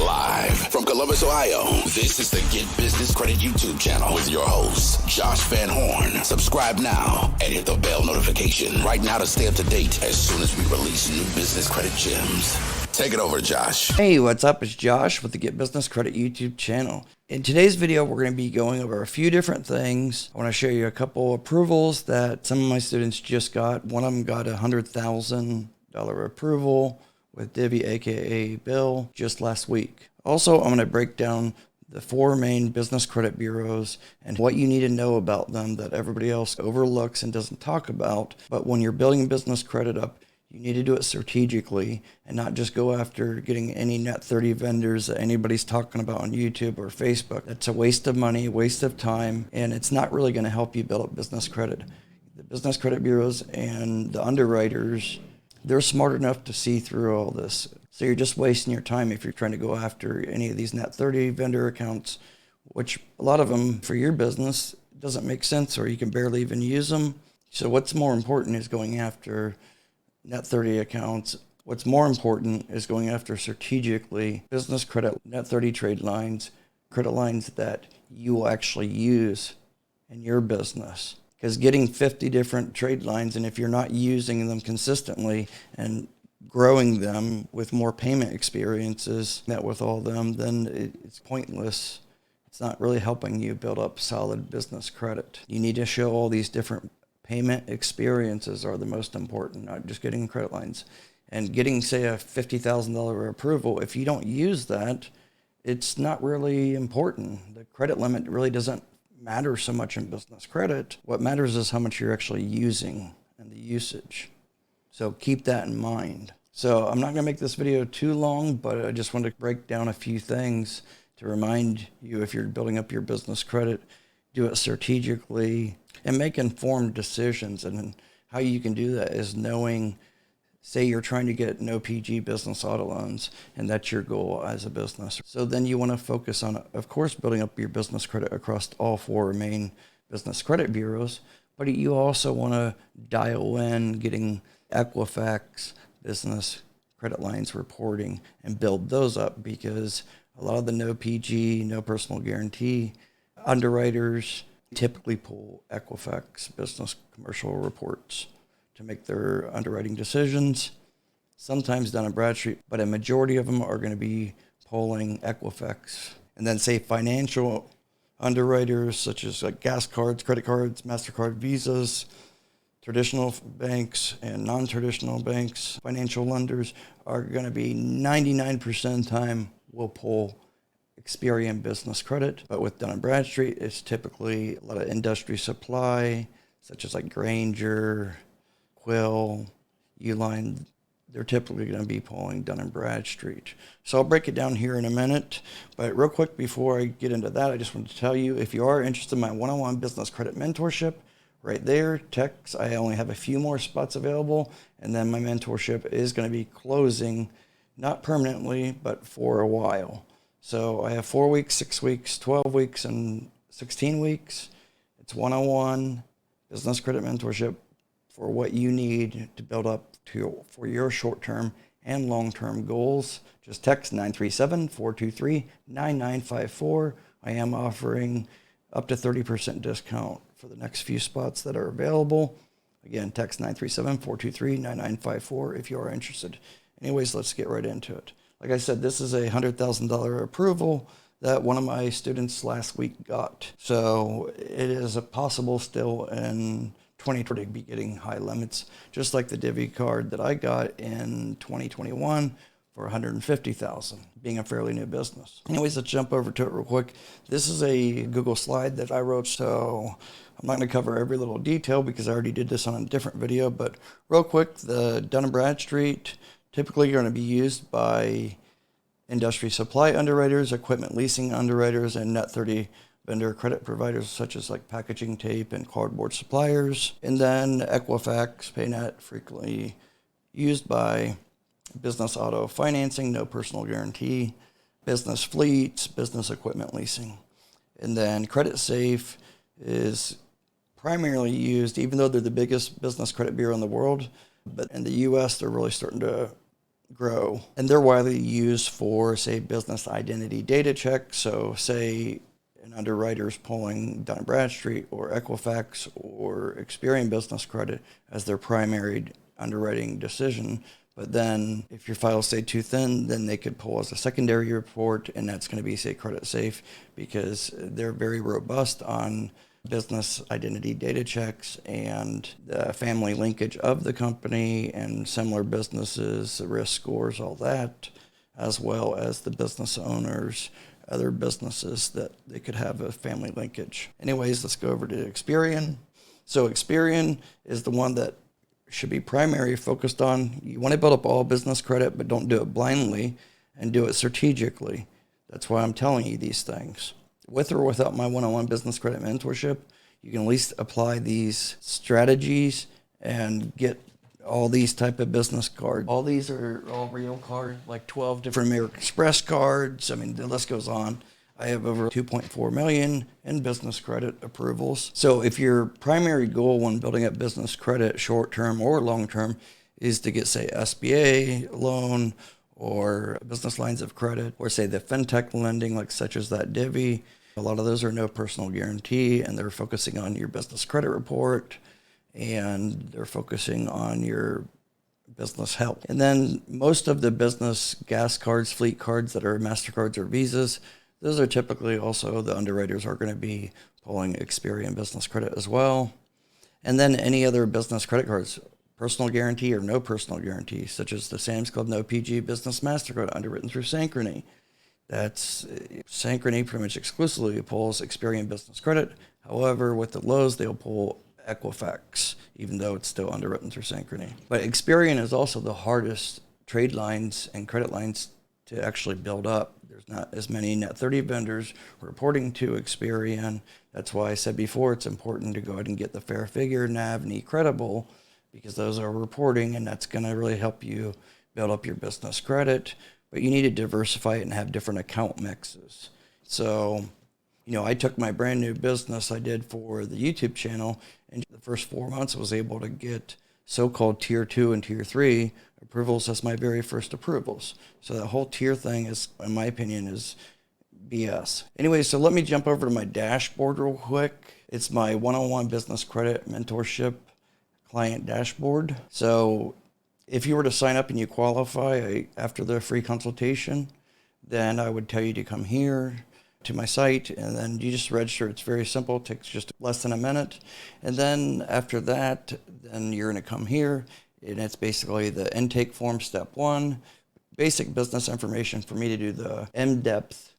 Live from Columbus, Ohio, this is the Get Business Credit YouTube channel with your host, Josh Van Horn. Subscribe now and hit the bell notification right now to stay up to date as soon as we release new business credit gems. Take it over, Josh. Hey, what's up? It's Josh with the Get Business Credit YouTube channel. In today's video, we're going to be going over a few different things. I want to show you a couple approvals that some of my students just got. One of them got a $100,000 approval with Divvy, aka Bill, just last week. Also, I'm going to break down the 4 main business credit bureaus and what you need to know about them that everybody else overlooks and doesn't talk about. But when you're building business credit up, you need to do it strategically and not just go after getting any net 30 vendors that anybody's talking about on YouTube or Facebook. That's a waste of money, waste of time, and it's not really going to help you build up business credit. The business credit bureaus and the underwriters, they're smart enough to see through all this. So you're just wasting your time if you're trying to go after any of these net 30 vendor accounts, which a lot of them for your business doesn't make sense or you can barely even use them. So what's more important is going after net 30 accounts. What's more important is going after strategically business credit, net 30 trade lines, credit lines that you will actually use in your business. Because getting 50 different trade lines, and if you're not using them consistently and growing them with more payment experiences met with all of them, then it's pointless. It's not really helping you build up solid business credit. You need to show all these different payment experiences are the most important, not just getting credit lines. And getting, say, a $50,000 approval, if you don't use that, it's not really important. The credit limit really doesn't matter so much in business credit. What matters is how much you're actually using and the usage. So keep that in mind. So I'm not going to make this video too long, but I just want to break down a few things to remind you if you're building up your business credit, do it strategically and make informed decisions. And how you can do that is knowing, say you're trying to get no PG business auto loans, and that's your goal as a business. So then you want to focus on, of course, building up your business credit across all 4 main business credit bureaus, but you also want to dial in getting Equifax business credit lines reporting and build those up, because a lot of the no PG, no personal guarantee underwriters typically pull Equifax business commercial reports to make their underwriting decisions, sometimes done in Bradstreet, but a majority of them are going to be pulling Equifax. And then say financial underwriters such as like gas cards, credit cards, MasterCard, Visas, traditional banks and non-traditional banks, financial lenders are going to be 99% of the time will pull Experian business credit. But with Dun & Bradstreet, it's typically a lot of industry supply, such as like Granger, Quill, Uline. They're typically going to be pulling Dun & Bradstreet. So I'll break it down here in a minute. But real quick, before I get into that, I just want to tell you, if you are interested in my one-on-one business credit mentorship, right there, text. I only have a few more spots available, and then my mentorship is going to be closing, not permanently, but for a while. So I have 4 weeks, 6 weeks, 12 weeks, and 16 weeks. It's one-on-one business credit mentorship for what you need to build up for your short-term and long-term goals. Just text 937-423-9954. I am offering up to 30% discount for the next few spots that are available. Again, text 937-423-9954 if you are interested. Anyways, let's get right into it. Like I said, this is a $100,000 approval that one of my students last week got. So it is possible still in 2020 to be getting high limits, just like the Divvy card that I got in 2021 for $150,000, being a fairly new business. Anyways, let's jump over to it real quick. This is a Google slide that I wrote, so I'm not going to cover every little detail because I already did this on a different video, but real quick, the Dun & Bradstreet typically going to be used by industry supply underwriters, equipment leasing underwriters, and net 30 vendor credit providers such as like packaging tape and cardboard suppliers. And then Equifax, PayNet, frequently used by business auto financing, no personal guarantee, business fleets, business equipment leasing. And then Credit Safe is primarily used, even though they're the biggest business credit bureau in the world, but in the U.S., they're really starting to grow. And they're widely used for, say, business identity data check. So say an underwriter's pulling Dun & Bradstreet or Equifax or Experian Business Credit as their primary underwriting decision. But then if your files stay too thin, then they could pull as a secondary report, and that's going to be, say, credit safe, because they're very robust on business identity data checks and the family linkage of the company and similar businesses, the risk scores, all that, as well as the business owners, other businesses that they could have a family linkage. Anyways, let's go over to Experian. So Experian is the one that should be primary focused on. You want to build up all business credit, but don't do it blindly and do it strategically. That's why I'm telling you these things. With or without my one-on-one business credit mentorship, you can at least apply these strategies and get all these type of business cards. All these are all real cards, like 12 different American Express cards. I mean, the list goes on. I have over 2.4 million in business credit approvals. So if your primary goal when building up business credit, short-term or long-term, is to get, say, SBA loan or business lines of credit, or say the fintech lending, like such as that Divvy, a lot of those are no personal guarantee, and they're focusing on your business credit report, and they're focusing on your business health. And then most of the business gas cards, fleet cards that are MasterCards or Visas, those are typically also the underwriters are going to be pulling Experian business credit as well. And then any other business credit cards, personal guarantee or no personal guarantee, such as the Sam's Club No PG Business MasterCard underwritten through Synchrony. That's Synchrony pretty much exclusively pulls Experian business credit. However, with the Lowe's, they'll pull Equifax, even though it's still underwritten through Synchrony. But Experian is also the hardest trade lines and credit lines to actually build up. There's not as many net 30 vendors reporting to Experian. That's why I said before it's important to go ahead and get the Fair Figure, NAV, and eCredible, because those are reporting, and that's going to really help you build up your business credit. But you need to diversify it and have different account mixes. So, I took my brand new business I did for the YouTube channel, and the first 4 months I was able to get so-called tier 2 and tier 3 approvals as my very first approvals. So that whole tier thing is, in my opinion, is BS. Anyway, so let me jump over to my dashboard real quick. It's my one-on-one business credit mentorship client dashboard. So if you were to sign up and you qualify after the free consultation, then I would tell you to come here to my site, and then you just register. It's very simple. It takes just less than a minute. And then after that, then you're going to come here, and it's basically the intake form, step 1, basic business information for me to do the in-depth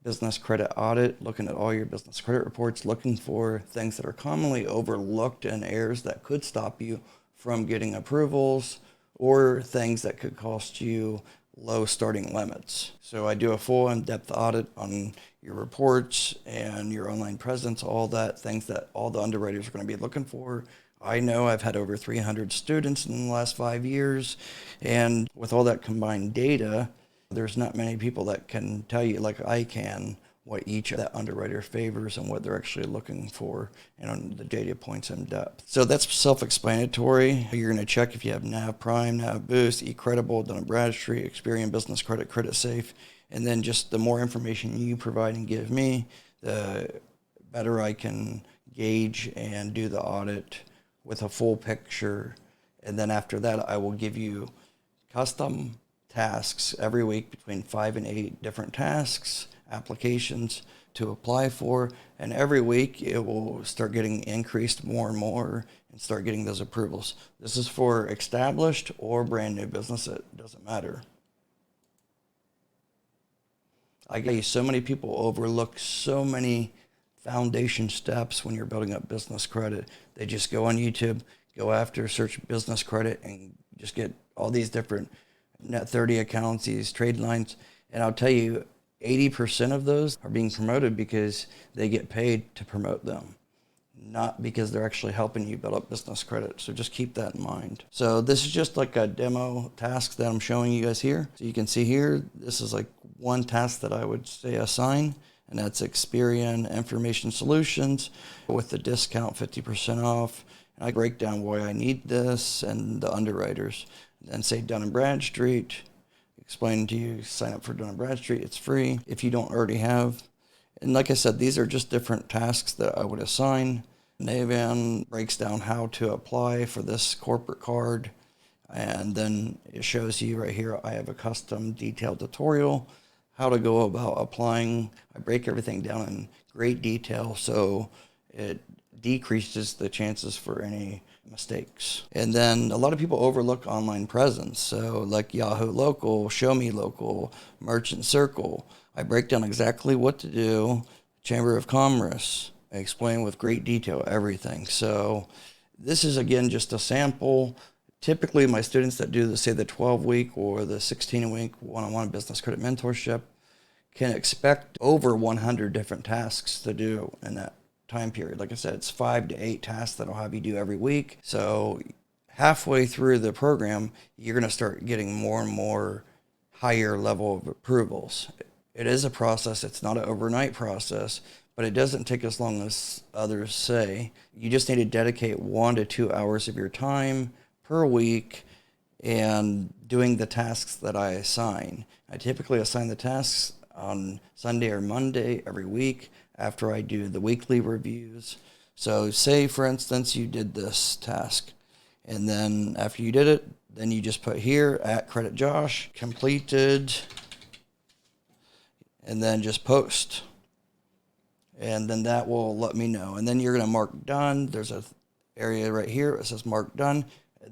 business credit audit, looking at all your business credit reports, looking for things that are commonly overlooked and errors that could stop you from getting approvals, or things that could cost you low starting limits. So I do a full in-depth audit on your reports and your online presence, all that, things that all the underwriters are going to be looking for. I know I've had over 300 students in the last 5 years, and with all that combined data, there's not many people that can tell you, like I can, what each of that underwriter favors and what they're actually looking for, and on the data points in depth. So that's self-explanatory. You're going to check if you have NAV Prime, NAV Boost, eCredible, Dun & Bradstreet, Experian Business Credit, Credit Safe, and then just the more information you provide and give me, the better I can gauge and do the audit with a full picture. And then after that, I will give you custom tasks every week, between 5 and 8 different tasks, applications to apply for, and every week it will start getting increased more and more and start getting those approvals. This is for established or brand new business. It doesn't matter. I get so many people overlook so many foundation steps when you're building up business credit. They just go on YouTube, go after search business credit, and just get all these different net 30 accounts, these trade lines. And I'll tell you, 80% of those are being promoted because they get paid to promote them, not because they're actually helping you build up business credit. So just keep that in mind. So this is just like a demo task that I'm showing you guys here. So you can see here, this is like one task that I would say assign, and that's Experian Information Solutions with the discount 50% off. And I break down why I need this and the underwriters. Then say Dun & Bradstreet. Explain to you, sign up for Dun & Bradstreet. It's free if you don't already have. And like I said, these are just different tasks that I would assign. Navan breaks down how to apply for this corporate card. And then it shows you right here, I have a custom detailed tutorial, how to go about applying. I break everything down in great detail so it decreases the chances for any mistakes. And then a lot of people overlook online presence. So like Yahoo Local, Show Me Local, Merchant Circle. I break down exactly what to do. Chamber of Commerce. I explain with great detail everything. So this is again just a sample. Typically my students that do say the 12-week or the 16-week one-on-one business credit mentorship can expect over 100 different tasks to do in that time period. Like I said, it's 5 to 8 tasks that I'll have you do every week. So halfway through the program, you're going to start getting more and more higher level of approvals. It is a process. It's not an overnight process, but it doesn't take as long as others say. You just need to dedicate 1 to 2 hours of your time per week and doing the tasks that I assign. I typically assign the tasks on Sunday or Monday every week after I do the weekly reviews. So say, for instance, you did this task, and then after you did it, then you just put here at Credit Josh, completed, and then just post. And then that will let me know. And then you're going to mark done. There's a area right here that says mark done.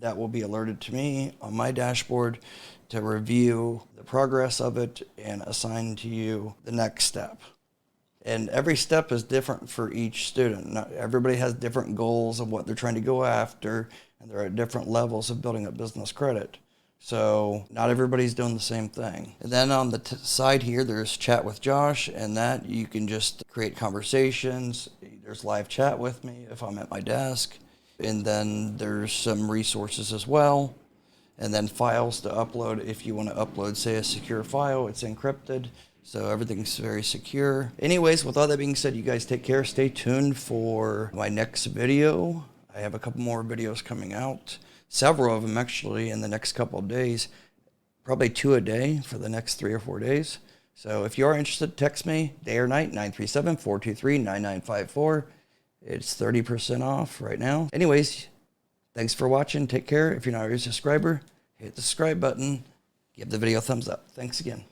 That will be alerted to me on my dashboard to review the progress of it and assign to you the next step. And every step is different for each student. Not everybody has different goals of what they're trying to go after, and they're at different levels of building up business credit. So not everybody's doing the same thing. And then on the side here, there's chat with Josh, and that you can just create conversations. There's live chat with me if I'm at my desk. And then there's some resources as well. And then files to upload. If you want to upload, say, a secure file, it's encrypted. So everything's very secure. Anyways, with all that being said, you guys take care. Stay tuned for my next video. I have a couple more videos coming out. Several of them actually in the next couple of days. Probably 2 a day for the next 3 or 4 days. So if you are interested, text me day or night, 937-423-9954. It's 30% off right now. Anyways, thanks for watching. Take care. If you're not already a subscriber, hit the subscribe button. Give the video a thumbs up. Thanks again.